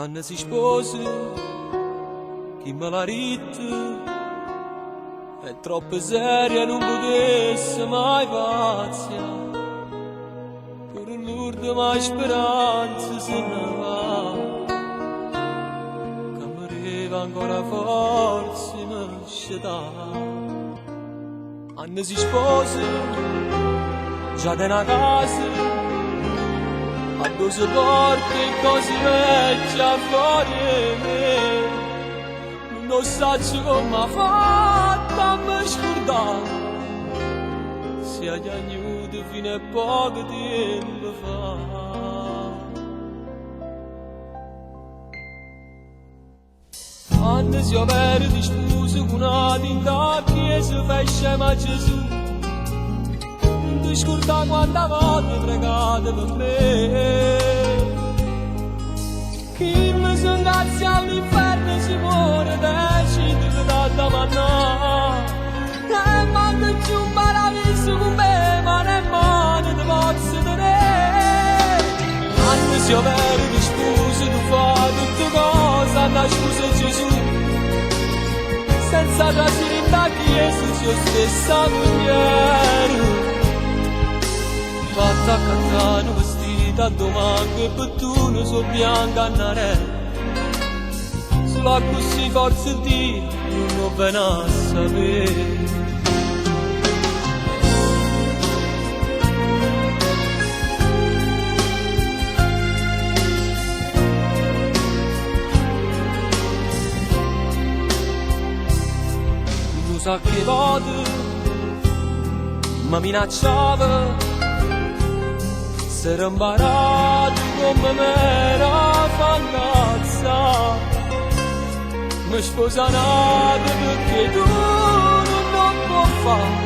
Anna si sposi, chi me l'ha detto, è troppo seria, non potesse mai paziare. Per l'ultima speranza se ne va, che mi arriva ancora forza mi sceda. Anna si sposi, già da una casa, a due porte così vecchia fuori me. Non so come ha fatto a me scordare, si è piaciuto fino a poco tempo fa. Quando si avere di sposo con una tinta chiesa fece ma Gesù, scorda quanta volte pregate per me. Chi mi si ingrazia all'inferno si muore, decide da domandare. E manca più un paradiso con me, ma nemmeno ti posso tenere. Quando si avere di scuse, tu fai tutte cose, alla scusa Gesù. Senza trasire in da chiesa, io stessa mugliere. Fatta a cantare vestita a domani per tu non so bianca a nare. Solo così forza di non viene a sapere. Non so che volte mi minacciava, s'era imparato come m'era fangazza. Mi sposa nata perché tu non puoi fare,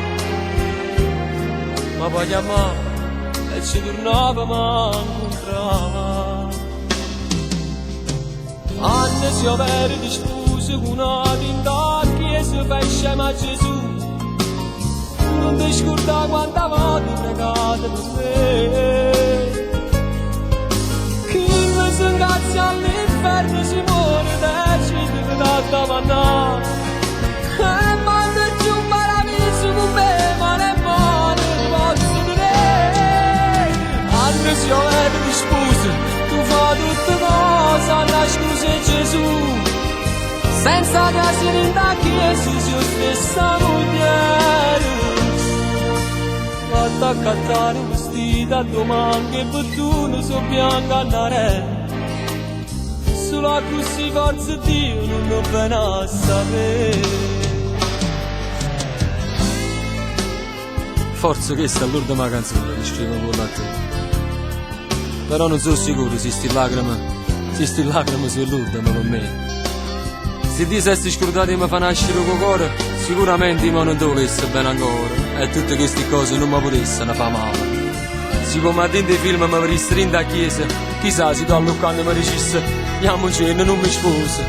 ma poi chiamava e ci tornavamo a incontrare. Anni si avere di spose con una tinta chiesa fece ma Gesù. Non ti scorda quanta volte pregate per me. Chi mi si ingrazia all'inferno si muore, decide da domandare. E manda giù un paradiso con me, ma nemmeno ti posso tenere. Anche se io ero di sposa, tu fai tutte cose, alla scusa Gesù. Senza trasire in da chiesa, io stessa mugliere. Fatta a cantare vestita a domani che per tu non so bianca a nare. Solo così forza Dio non viene a sapere. Forse questa è l'ultima canzone che scrivo con la te. Però non sono sicuro se sti lacrime sono l'ultima per me. Se ti sei scordato di mi fa nascere con cuore, sicuramente ma non ti volesse bene ancora. E tutte queste cose non mi potessero fare male. Se come a dentro i film mi ristrinda a chiesa, chissà se tu quando mi dicesse andiamoci e non mi sposa.